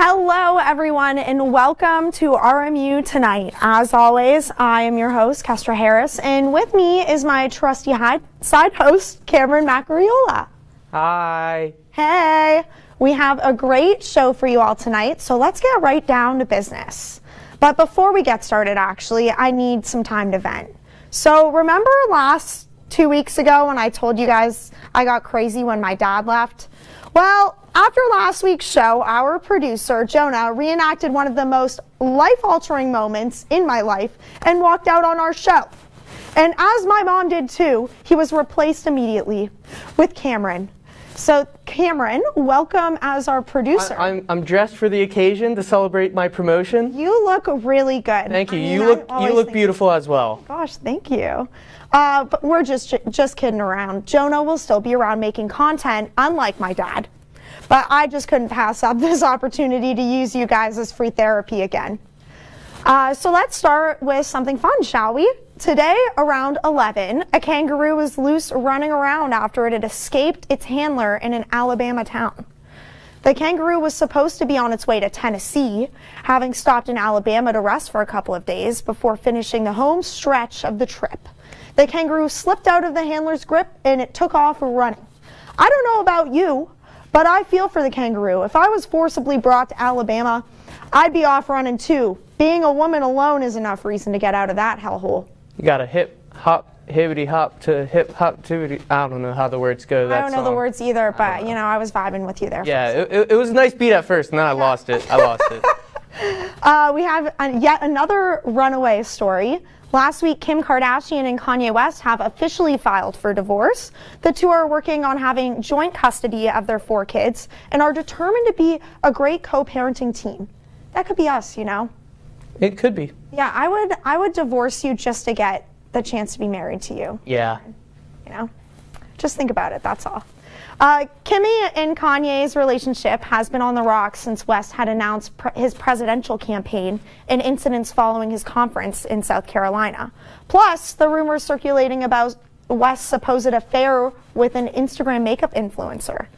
Hello everyone and welcome to RMU Tonight. As always, I am your host, Kestra Harris, and with me is my trusty side host, Cameron Macariola. Hi. Hey. We have a great show for you all tonight, so let's get right down to business. But before we get started, actually, I need some time to vent. So remember last 2 weeks ago when I told you guys I got crazy when my dad left? Well, after last week's show, our producer, Jonah, reenacted one of the most life-altering moments in my life and walked out on our show. And as my mom did too, he was replaced immediately with Cameron. So Cameron, welcome as our producer. I'm dressed for the occasion to celebrate my promotion. You look really good. Thank you. You look beautiful as well. Gosh, thank you. But we're just kidding around. Jonah will still be around making content, unlike my dad. But I just couldn't pass up this opportunity to use you guys as free therapy again. So let's start with something fun, shall we? Today, around 11, a kangaroo was loose running around after it had escaped its handler in an Alabama town. The kangaroo was supposed to be on its way to Tennessee, having stopped in Alabama to rest for a couple of days before finishing the home stretch of the trip. The kangaroo slipped out of the handler's grip and it took off running. I don't know about you, but I feel for the kangaroo. If I was forcibly brought to Alabama, I'd be off running too. Being a woman alone is enough reason to get out of that hellhole. You got a hip hop hibbity hop to hip hop tibbity. I don't know how the words go. I don't know the words either, but you know, I was vibing with you there. Yeah, it was a nice beat at first, and then I lost it. We have yet another runaway story. Last week, Kim Kardashian and Kanye West have officially filed for divorce. The two are working on having joint custody of their 4 kids and are determined to be a great co-parenting team. That could be us, you know? It could be. Yeah, I would divorce you just to get the chance to be married to you. Yeah. You know? Just think about it, that's all. Kimmy and Kanye's relationship has been on the rocks since West had announced his presidential campaign and incidents following his conference in South Carolina. Plus, the rumors circulating about West's supposed affair with an Instagram makeup influencer.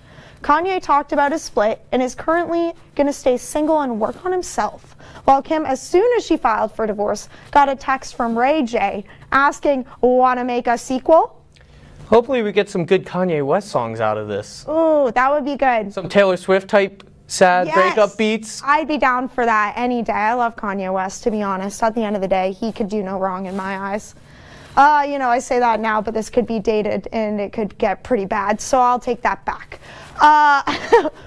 Kanye talked about his split and is currently going to stay single and work on himself, while Kim, as soon as she filed for divorce, got a text from Ray J asking, "Want to make a sequel?" Hopefully we get some good Kanye West songs out of this. Ooh, that would be good. Some Taylor Swift type sad breakup beats. I'd be down for that any day. I love Kanye West, to be honest. At the end of the day, he could do no wrong in my eyes. You know, I say that now, but this could be dated and it could get pretty bad, so I'll take that back.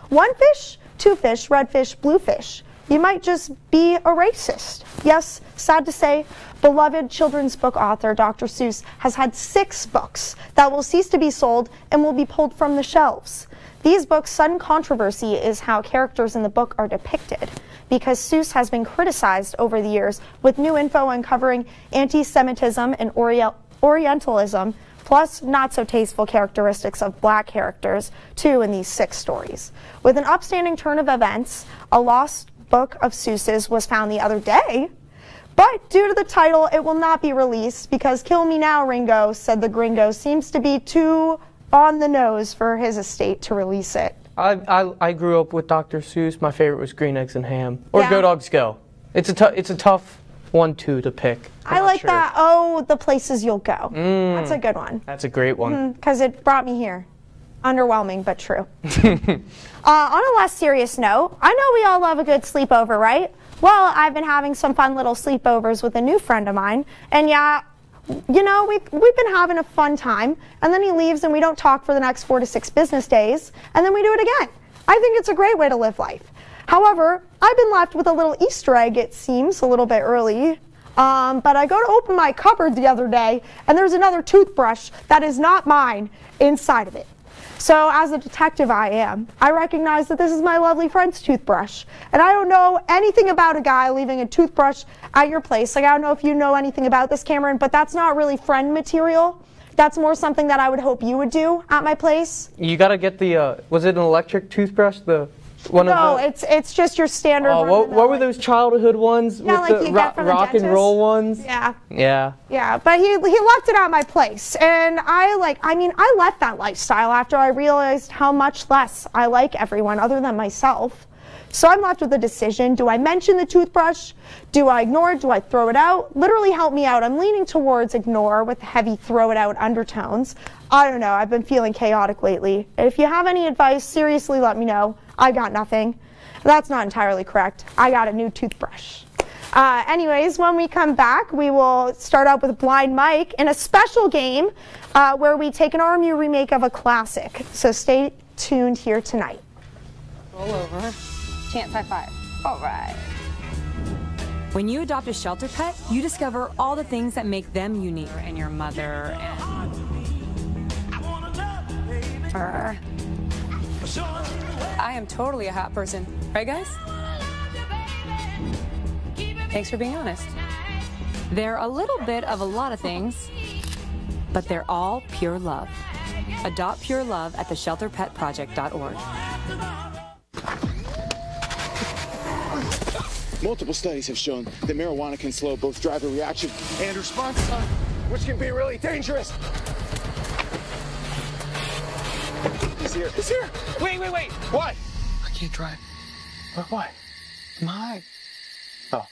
1 fish, 2 fish, red fish, blue fish. You might just be a racist. Yes, sad to say, beloved children's book author Dr. Seuss has had 6 books that will cease to be sold and will be pulled from the shelves. These books' sudden controversy is how characters in the book are depicted, because Seuss has been criticized over the years with new info uncovering anti-Semitism and Orientalism, plus not-so-tasteful characteristics of black characters, too, in these 6 stories. With an upstanding turn of events, a lost book of Seuss's was found the other day, but due to the title, it will not be released because "Kill Me Now, Ringo," said the gringo, seems to be too on the nose for his estate to release it. I grew up with Dr. Seuss. My favorite was Green Eggs and Ham. Or Go Dogs Go. It's a tough 1-2 to pick. I like that. Oh, The Places You'll Go. That's a good one. That's a great one. Because it brought me here. Underwhelming, but true. On a less serious note, I know we all love a good sleepover, right? Well, I've been having some fun little sleepovers with a new friend of mine, and yeah, you know, we've been having a fun time, and then he leaves and we don't talk for the next 4 to 6 business days, and then we do it again. I think it's a great way to live life. However, I've been left with a little Easter egg, it seems, a little bit early. But I go to open my cupboard the other day, and there's another toothbrush that is not mine inside of it. So as a detective I am, I recognize that this is my lovely friend's toothbrush. And I don't know anything about a guy leaving a toothbrush at your place. Like, I don't know if you know anything about this, Cameron, but that's not really friend material. That's more something that I would hope you would do at my place. You gotta get the, was it an electric toothbrush? No, it's just your standard. Oh, what were those childhood ones? Yeah, with like the rock and roll ones? Yeah. Yeah. Yeah, but he left it at my place, and I left that lifestyle after I realized how much less I like everyone other than myself. So I'm left with a decision. Do I mention the toothbrush? Do I ignore it? Do I throw it out? Literally help me out. I'm leaning towards ignore with heavy throw it out undertones. I don't know. I've been feeling chaotic lately. If you have any advice, seriously let me know. I got nothing. That's not entirely correct. I got a new toothbrush. Anyways, when we come back, we will start out with Blind Mike in a special game where we take an RMU remake of a classic. So stay tuned here tonight. Roll over. Chance high five. All right. When you adopt a shelter pet, you discover all the things that make them unique. And your mother and... I am totally a hot person. Right, guys? Thanks for being honest. They're a little bit of a lot of things, but they're all pure love. Adopt pure love at theshelterpetproject.org. Multiple studies have shown that marijuana can slow both driver reaction and response time, which can be really dangerous. He's here. He's here. Wait. What? I can't drive. Why? My. Oh.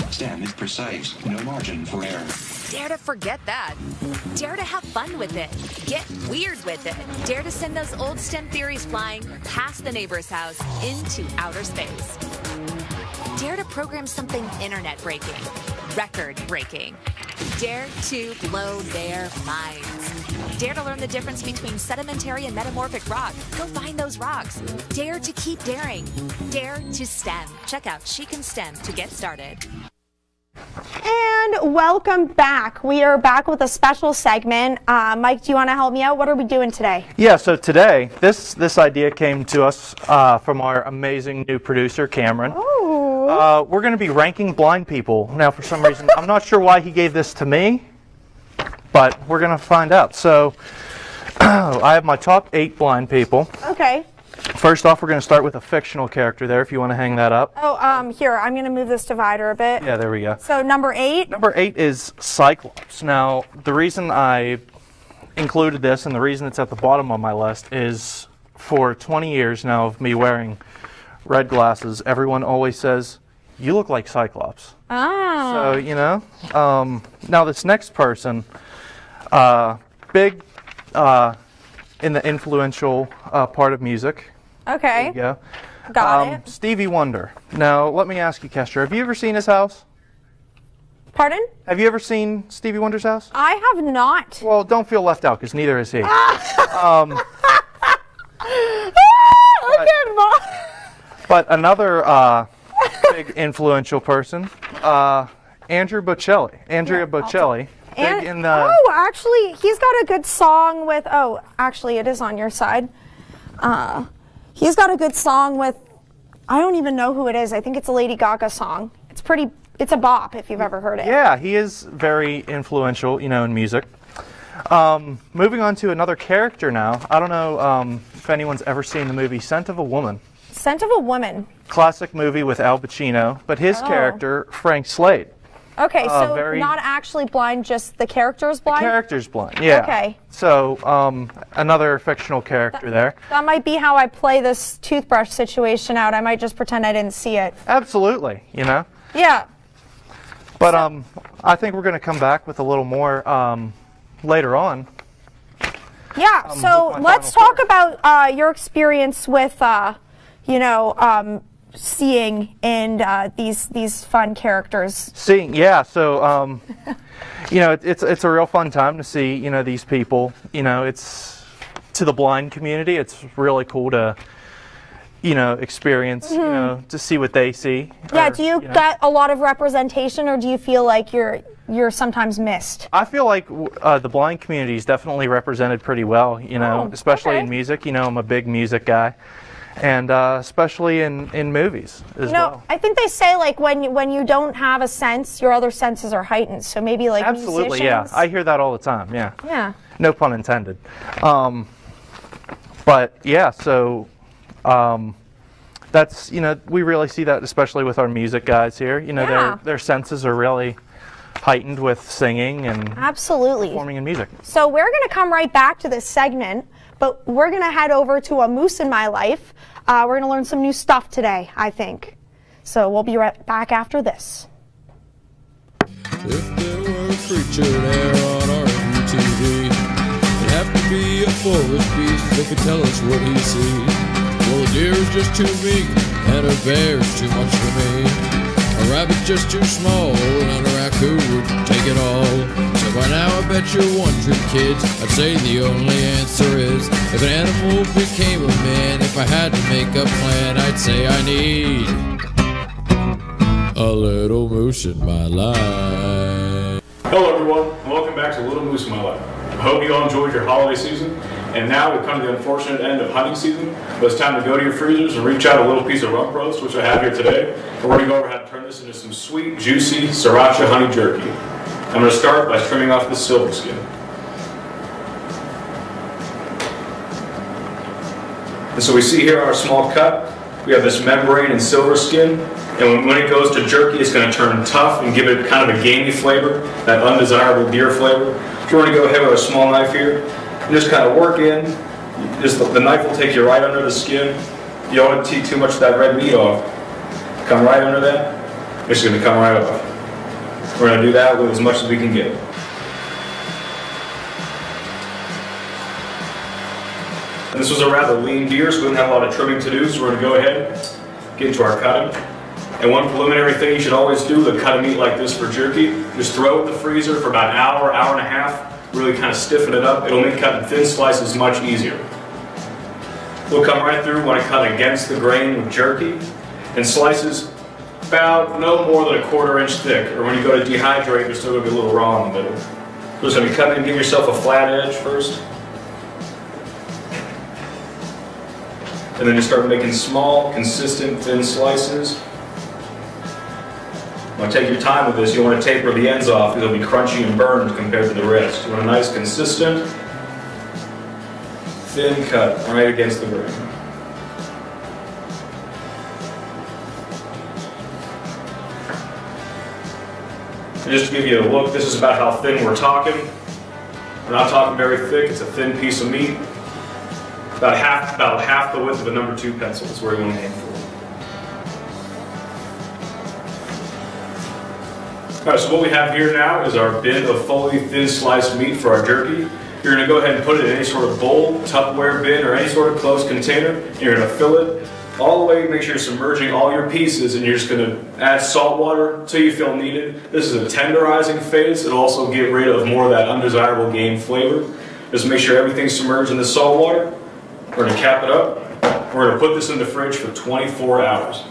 STEM is precise, no margin for error. Dare to forget that. Dare to have fun with it. Get weird with it. Dare to send those old STEM theories flying past the neighbor's house into outer space. Dare to program something internet-breaking, record-breaking. Dare to blow their minds. Dare to learn the difference between sedimentary and metamorphic rock. Go find those rocks. Dare to keep daring. Dare to STEM. Check out She Can STEM to get started. And welcome back. We are back with a special segment. Mike, do you want to help me out? What are we doing today? Yeah, so today, this idea came to us from our amazing new producer, Cameron. Oh. We're going to be ranking blind people. Now, for some reason, I'm not sure why he gave this to me, but we're going to find out. So, I have my top 8 blind people. Okay. First off, we're going to start with a fictional character there, if you want to hang that up. Oh, here, I'm going to move this divider a bit. Yeah, there we go. So, number 8? Number 8 is Cyclops. Now, the reason I included this and the reason it's at the bottom of my list is for 20 years now of me wearing red glasses, everyone always says, "You look like Cyclops." Ah. So, you know. Now, this next person, big in the influential part of music. Okay. There you go. Got it. Stevie Wonder. Now, let me ask you, Kestra, have you ever seen his house? Pardon? Have you ever seen Stevie Wonder's house? I have not. Well, don't feel left out, because neither is he. But another big influential person, Andrea Bocelli. Big in the actually, he's got a good song with, actually, it is on your side. He's got a good song with, I don't even know who it is. I think it's a Lady Gaga song. It's a bop if you've ever heard it. Yeah, he is very influential, you know, in music. Moving on to another character now. I don't know if anyone's ever seen the movie Scent of a Woman. Scent of a Woman. Classic movie with Al Pacino, but his character, Frank Slade. Okay, so not actually blind, just the character is blind? The character's blind, yeah. Okay. So, another fictional character there. That might be how I play this toothbrush situation out. I might just pretend I didn't see it. Absolutely, you know? Yeah. But I think we're going to come back with a little more later on. Yeah, so let's talk about your experience with, seeing and these fun characters. Seeing, yeah. So, it's a real fun time to see, these people. It's to the blind community. It's really cool to you know, experience, you know, to see what they see. Yeah, or, do you know. get a lot of representation, or do you feel like you're sometimes missed? I feel like the blind community is definitely represented pretty well, you know, especially in music. You know, I'm a big music guy, and especially in movies as well. I think they say like when you don't have a sense, your other senses are heightened. So maybe like absolutely, musicians. yeah, I hear that all the time. Yeah. Yeah. No pun intended. But yeah, so that's, you know, we really see that especially with our music guys here. You know, their senses are really heightened with singing and absolutely performing in music. So we're going to come right back to this segment, but we're going to head over to A Moose in My Life. We're going to learn some new stuff today, I think. So we'll be right back after this. If there were a creature there on RMU-TV, it'd have to be a forest beast that could tell us what he sees. Well, a deer is just too big, and a bear is too much for me. A rabbit's just too small, and a raccoon would take it all. So by now I bet you're wondering, kids, I'd say the only answer is, if an animal became a man, if I had to make a plan, I'd say I need a little moose in my life. Hello everyone, and welcome back to Little Moose in My Life. I hope you all enjoyed your holiday season, and now we've come to the unfortunate end of hunting season, but it's time to go to your freezers and reach out a little piece of rump roast, which I have here today, and we're going to go over how to turn this into some sweet, juicy sriracha honey jerky. I'm going to start by trimming off the silver skin. And so we see here our small cut, we have this membrane and silver skin, and when it goes to jerky, it's going to turn tough and give it kind of a gamey flavor, that undesirable deer flavor. So we're going to go ahead with a small knife here, and just kind of work in. Just the knife will take you right under the skin. You don't want to take too much of that red meat off. Come right under that. It's going to come right off. We're going to do that with as much as we can get. And this was a rather lean deer, so we didn't have a lot of trimming to do, so we're going to go ahead, get into our cutting. And one preliminary thing you should always do to cut a meat like this for jerky, just throw it in the freezer for about an hour, hour and a half, really kind of stiffen it up. It'll make cutting thin slices much easier. We'll come right through when I cut against the grain with jerky, and slices about no more than a ½ inch thick, or when you go to dehydrate, they're still going to be a little raw in the middle. So just going to cut in and give yourself a flat edge first. And then just start making small, consistent, thin slices. You want to take your time with this. You want to taper the ends off because they'll be crunchy and burned compared to the rest. You want a nice, consistent, thin cut right against the grain. And just to give you a look, this is about how thin we're talking. We're not talking very thick. It's a thin piece of meat. About half the width of a No. 2 pencil is where you want to aim for. Alright, so what we have here now is our bin of fully thin sliced meat for our jerky. You're going to go ahead and put it in any sort of bowl, Tupperware bin, or any sort of closed container. You're going to fill it all the way, make sure you're submerging all your pieces, and you're just going to add salt water until you feel needed. This is a tenderizing phase. It'll also get rid of more of that undesirable game flavor. Just make sure everything's submerged in the salt water. We're going to cap it up. We're going to put this in the fridge for 24 hours.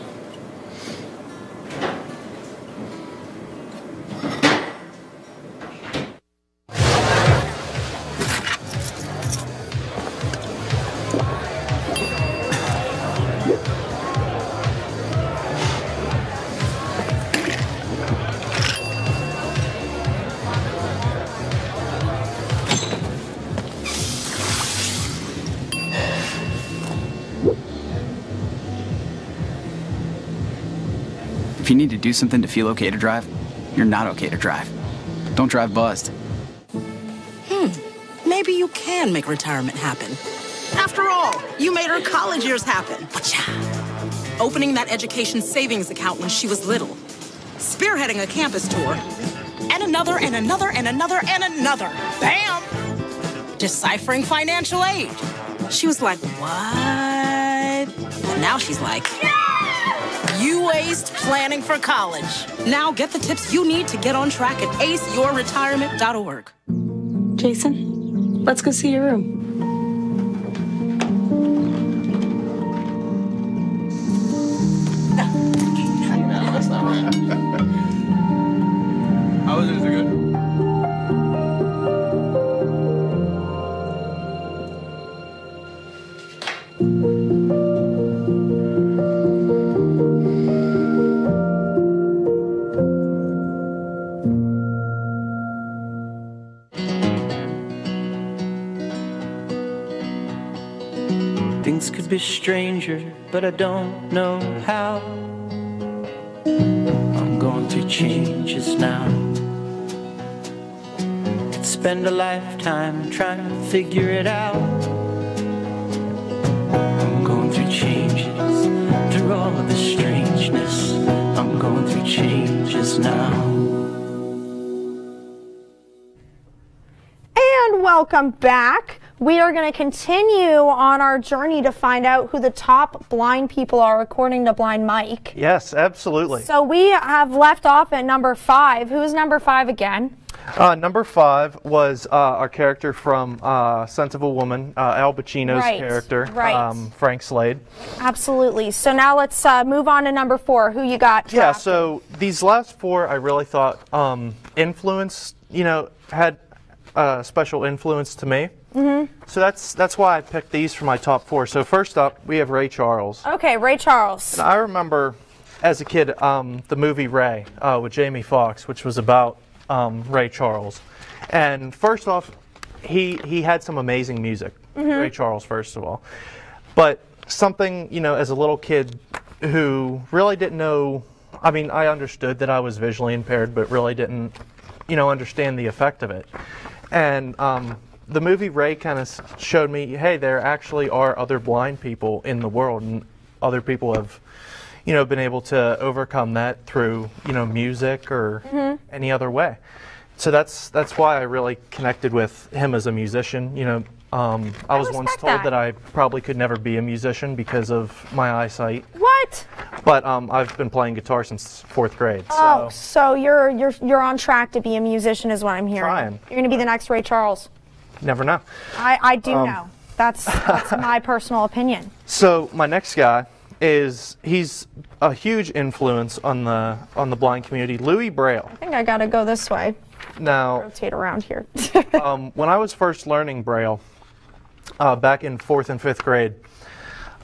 If you need to do something to feel okay to drive, you're not okay to drive. Don't drive buzzed. Maybe you can make retirement happen. After all, you made her college years happen. Opening that education savings account when she was little. Spearheading a campus tour. And another, and another, and another, and another. Bam! Deciphering financial aid. She was like, what? And now she's like, you aced planning for college. Now get the tips you need to get on track at aceyourretirement.org. Jason, let's go see your room. things could be stranger, but I don't know how. I'm going through changes now. Could spend a lifetime trying to figure it out. I'm going through changes, through all of the strangeness. I'm going through changes now. And welcome back. We are going to continue on our journey to find out who the top blind people are according to Blind Mike. Yes, absolutely. So we have left off at number 5. Who's number 5 again? Number 5 was our character from Scent of a Woman, Al Pacino's character, Frank Slade. Absolutely. So now let's move on to number 4. Who you got? Yeah, so these last 4 I really thought influenced, had special influence to me. So that's why I picked these for my top 4. So first up, we have Ray Charles. Okay, Ray Charles. And I remember as a kid the movie Ray with Jamie Foxx, which was about Ray Charles. And first off, he had some amazing music, Ray Charles, first of all. But something, as a little kid who really didn't know, I mean, I understood that I was visually impaired, but really didn't, understand the effect of it. And the movie Ray kind of showed me, hey, there actually are other blind people in the world, and other people have, been able to overcome that through, music or any other way. So that's why I really connected with him as a musician. I was once told that I probably could never be a musician because of my eyesight. What? But I've been playing guitar since 4th grade. Oh, so you're on track to be a musician, is what I'm hearing. Trying. You're going to be the next Ray Charles. Never know. I do know. That's my personal opinion. So my next guy he's a huge influence on the blind community, Louis Braille. I think I got to go this way. Now, rotate around here. When I was first learning Braille, back in 4th and 5th grade,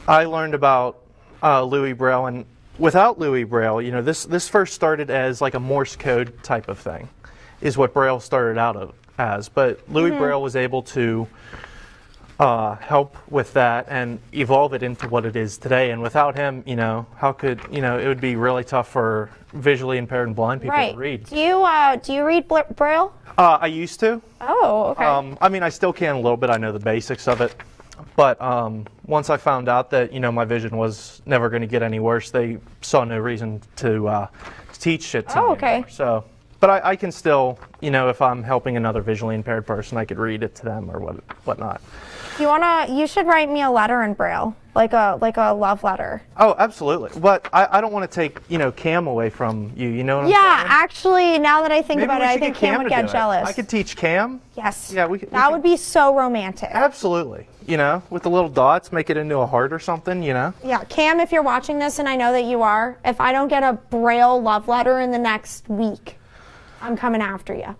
I learned about Louis Braille, and without Louis Braille, this first started as like a Morse code type of thing, is what Braille started out as. But Louis Braille was able to help with that and evolve it into what it is today. And without him, how could, it would be really tough for visually impaired and blind people to read. Do you read Braille? I used to. Oh, okay. I mean, I still can a little bit. I know the basics of it. But once I found out that, my vision was never going to get any worse, they saw no reason to teach it to me anymore. So, but I can still, if I'm helping another visually impaired person, I could read it to them or whatnot. You should write me a letter in Braille, like a love letter. Oh, absolutely. But I don't want to take, Cam away from you, you know what I'm saying? Yeah, actually, now that I think about it, I think Cam would get jealous. I could teach Cam. Yes. Yeah, that would be so romantic. Absolutely. With the little dots, make it into a heart or something, Yeah, Cam, if you're watching this, and I know that you are, if I don't get a Braille love letter in the next week, I'm coming after you.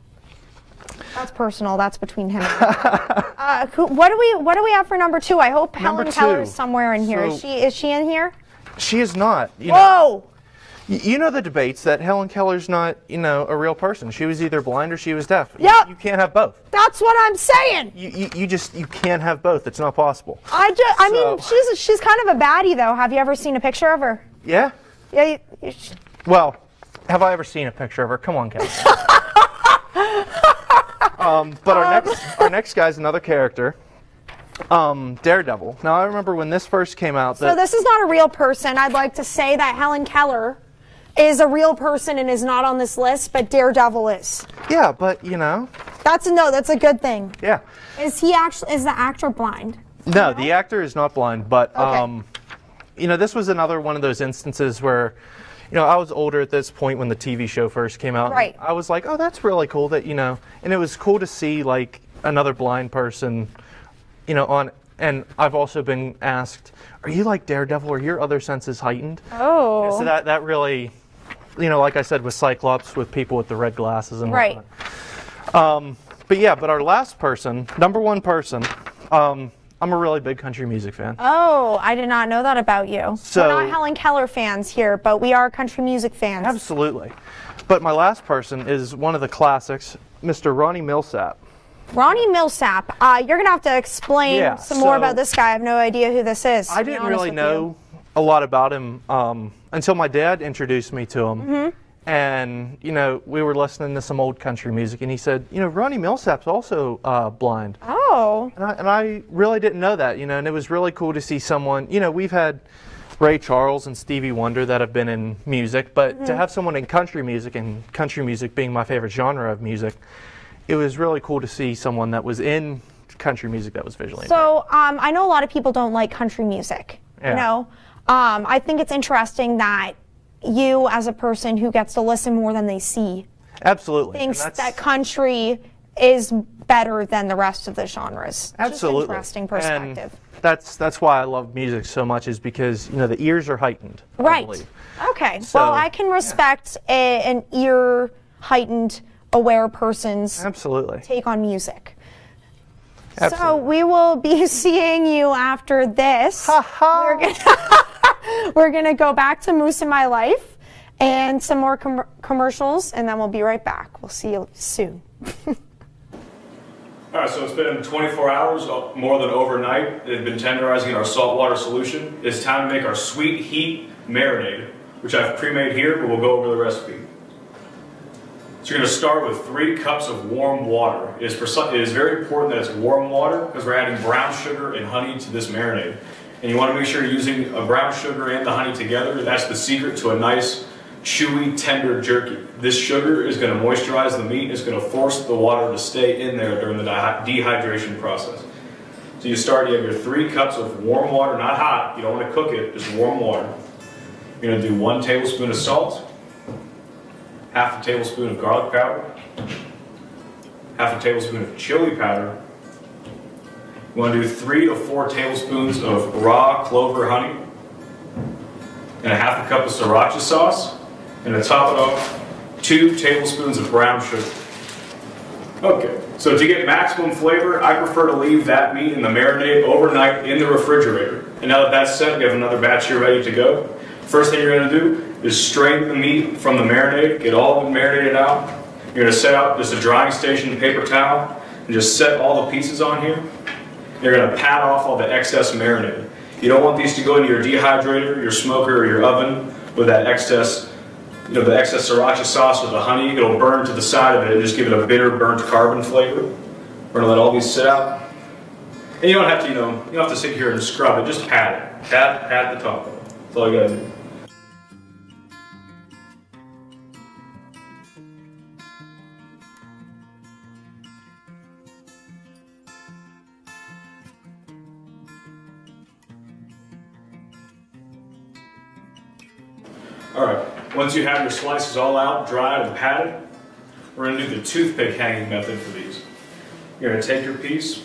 That's personal. That's between him and me. What do we have for number 2? I hope Helen Keller is somewhere in here. Is she in here? She is not. Whoa! You know the debates that Helen Keller's not, a real person. She was either blind or she was deaf. Yep. You can't have both. That's what I'm saying. You can't have both. It's not possible. I mean, she's kind of a baddie though. Have you ever seen a picture of her? Yeah. Yeah. Well, have I ever seen a picture of her? Come on, Kevin. But our next guy's another character, Daredevil. Now I remember when this first came out. So this is not a real person. I'd like to say that Helen Keller is a real person and is not on this list, but Daredevil is. Yeah, but that's a good thing. Yeah. Is the actor blind? No, the actor is not blind, but this was another one of those instances where. I was older at this point when the TV show first came out. Right. I was like, oh, that's really cool that, and it was cool to see like another blind person, on, and I've also been asked, are you like Daredevil? Are your other senses heightened? Oh. So that really, like I said, with Cyclops, with people with the red glasses and whatnot. But our last person, number 1 person, I'm a really big country music fan. Oh, I did not know that about you. So, we're not Helen Keller fans here, but we are country music fans. Absolutely. But my last person is one of the classics, Mr. Ronnie Milsap. Ronnie Millsap, you're going to have to explain some more about this guy. I have no idea who this is. I didn't really know a lot about him until my dad introduced me to him. And, you know, we were listening to some old country music, and he said, you know, Ronnie Millsap's also blind. Oh. And I really didn't know that, you know, and it was really cool to see someone, you know, we've had Ray Charles and Stevie Wonder that have been in music, but to have someone in country music, and country music being my favorite genre of music, it was really cool to see someone that was in country music that was visually impaired. So I know a lot of people don't like country music, you know. I think it's interesting that you, as a person who gets to listen more than they see, thinks that country is better than the rest of the genres. Absolutely. Just interesting perspective. And that's why I love music so much, is because, you know, the ears are heightened. Right. Okay. So, well, I can respect an ear heightened, aware person's take on music. Absolutely. So we will be seeing you after this. We're gonna go back to Moose in My Life and some more commercials, and then we'll be right back. We'll see you soon. All right, so it's been 24 hours, more than overnight. They've been tenderizing our saltwater solution. It's time to make our sweet heat marinade, which I've pre-made here, but we'll go over the recipe. So you're going to start with 3 cups of warm water. It is very important that it's warm water because we're adding brown sugar and honey to this marinade. And you want to make sure you're using a brown sugar and the honey together. That's the secret to a nice, chewy, tender jerky. This sugar is going to moisturize the meat. It's going to force the water to stay in there during the dehydration process. So you have your 3 cups of warm water, not hot. You don't want to cook it, just warm water. You're going to do 1 tablespoon of salt, half a tablespoon of garlic powder, half a tablespoon of chili powder. You want to do 3 to 4 tablespoons of raw clover honey, and a half a cup of sriracha sauce, and to top it off, 2 tablespoons of brown sugar. Okay, so to get maximum flavor, I prefer to leave that meat in the marinade overnight in the refrigerator. And now that that's set, we have another batch here ready to go. First thing you're going to do is strain the meat from the marinade, get all of it marinated out. You're going to set out just a drying station paper towel and just set all the pieces on here. You're going to pat off all the excess marinade. You don't want these to go into your dehydrator, your smoker, or your oven with that excess, you know, the excess sriracha sauce or the honey. It'll burn to the side of it and just give it a bitter, burnt carbon flavor. We're going to let all these sit out. And you don't have to, you know, you don't have to sit here and scrub it. Just pat it. Pat the top of it. That's all you got to do. Alright, once you have your slices all out, dried and patted, we're going to do the toothpick hanging method for these. You're going to take your piece.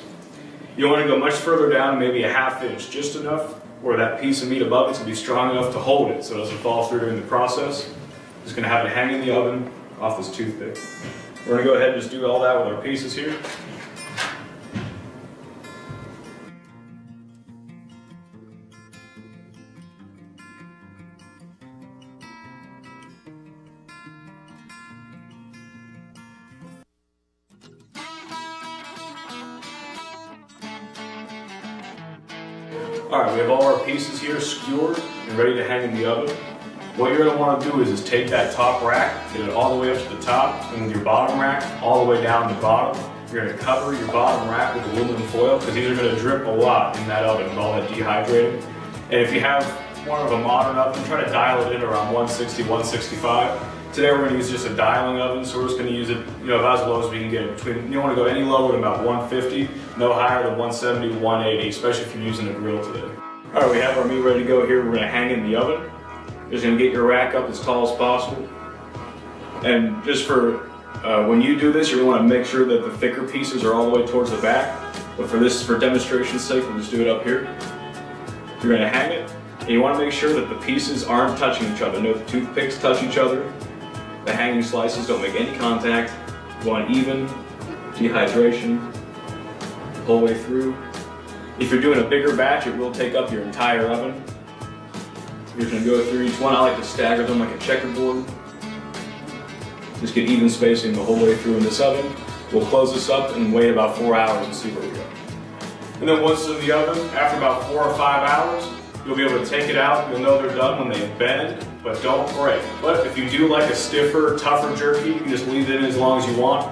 You don't want to go much further down, maybe a ½ inch, just enough where that piece of meat above it's going to be strong enough to hold it so it doesn't fall through during the process. Just going to have it hang in the oven off this toothpick. We're going to go ahead and just do all that with our pieces here. Alright, we have all our pieces here skewered and ready to hang in the oven. What you're going to want to do is take that top rack, get it all the way up to the top, and with your bottom rack all the way down the bottom. You're going to cover your bottom rack with aluminum foil because these are going to drip a lot in that oven with all that dehydrating. And if you have more of a modern oven, try to dial it in around 160, 165. Today we're going to use just a dialing oven, so we're just going to use it, you know, about as low as we can get it. You don't want to go any lower than about 150, no higher than 170, 180, especially if you're using a grill today. Alright, we have our meat ready to go here. We're going to hang in the oven. Just going to get your rack up as tall as possible. And just for when you do this, you're going to want to make sure that the thicker pieces are all the way towards the back. But for demonstration's sake, we'll just do it up here. You're going to hang it, and you want to make sure that the pieces aren't touching each other. No toothpicks touch each other. The hanging slices don't make any contact. You want even dehydration the whole way through. If you're doing a bigger batch, it will take up your entire oven. You're going to go through each one. I like to stagger them like a checkerboard. Just get even spacing the whole way through in this oven. We'll close this up and wait about 4 hours and see where we go. And then once in the oven, after about 4 or 5 hours, you'll be able to take it out. You'll know they're done when they bend, but don't break. But if you do like a stiffer, tougher jerky, you can just leave it in as long as you want.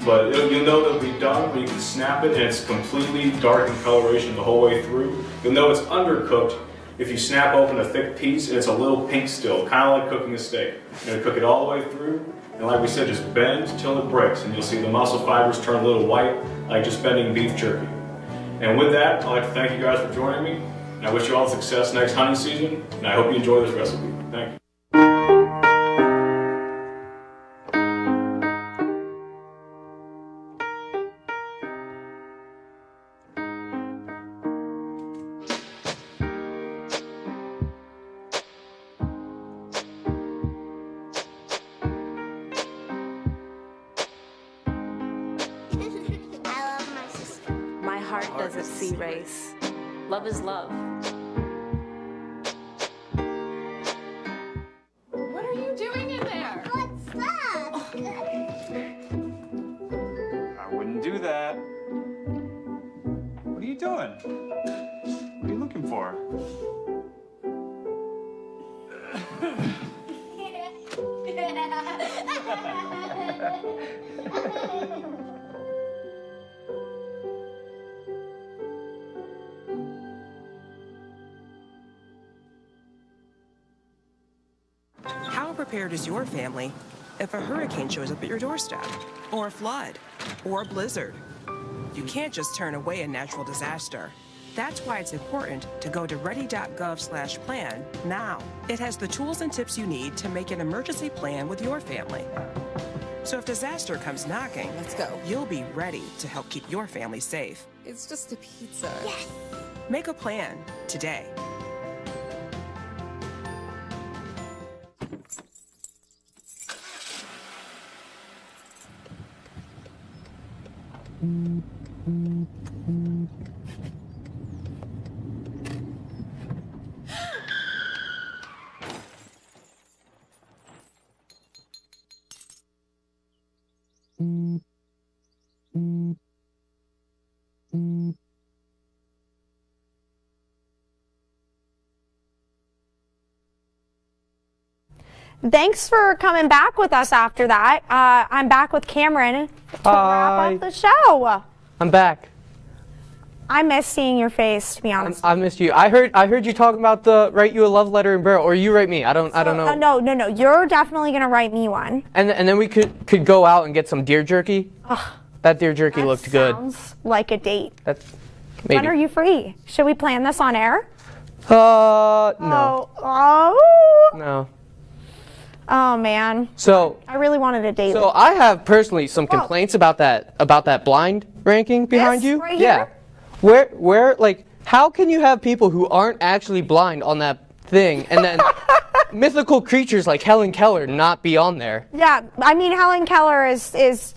But you'll know they'll be done when you can snap it and it's completely dark in coloration the whole way through. You'll know it's undercooked if you snap open a thick piece and it's a little pink still, kind of like cooking a steak. You're going to cook it all the way through, and like we said, just bend till it breaks, and you'll see the muscle fibers turn a little white, like just bending beef jerky. And with that, I'd like to thank you guys for joining me, and I wish you all success next hunting season, and I hope you enjoy this recipe. Thank you. My heart doesn't see race. Love is love. What are you doing in there? What's that? I wouldn't do that. What are you doing? What are you looking for? How prepared is your family if a hurricane shows up at your doorstep, or a flood, or a blizzard? You can't just turn away a natural disaster. That's why it's important to go to ready.gov/plan now. It has the tools and tips you need to make an emergency plan with your family. So if disaster comes knocking, let's go. You'll be ready to help keep your family safe. It's just a pizza. Yes. Make a plan today. Thanks for coming back with us after that. I'm back with Cameron to wrap up the show. I'm back. I miss seeing your face, to be honest. I missed you. I heard you talking about the write you a love letter in Braille, or you write me. I don't know. No. You're definitely gonna write me one. And then we could go out and get some deer jerky. Ugh, that deer jerky looked good. Sounds like a date. That's maybe. When are you free? Should we plan this on air? No. No. Oh man. So I really wanted a date. So I have personally some complaints about that blind ranking behind you. Right here? Where like how can you have people who aren't actually blind on that thing and then mythical creatures like Helen Keller not be on there? Yeah, I mean Helen Keller is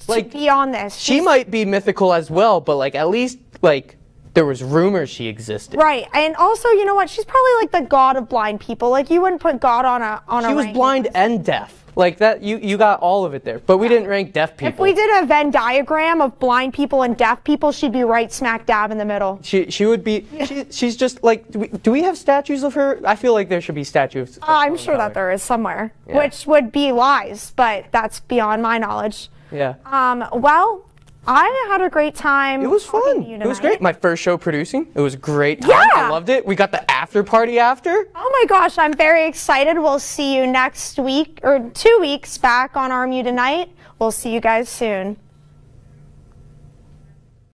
like, to be on this. She might be mythical as well, but like at least like there was rumors she existed. Right, and also you know what? She's probably like the god of blind people. Like you wouldn't put God on a. She was blind and deaf. Like that, you got all of it there. But we didn't rank deaf people. If we did a Venn diagram of blind people and deaf people, she'd be right smack dab in the middle. She would be. She's just like. Do we have statues of her? I feel like there should be statues. I'm sure that there is somewhere, which would be lies, but that's beyond my knowledge. Yeah. Well, I had a great time. It was fun. It was great. My first show producing. It was a great time. Yeah. I loved it. We got the after party after. Oh my gosh, I'm very excited. We'll see you next week or 2 weeks back on RMU Tonight. We'll see you guys soon.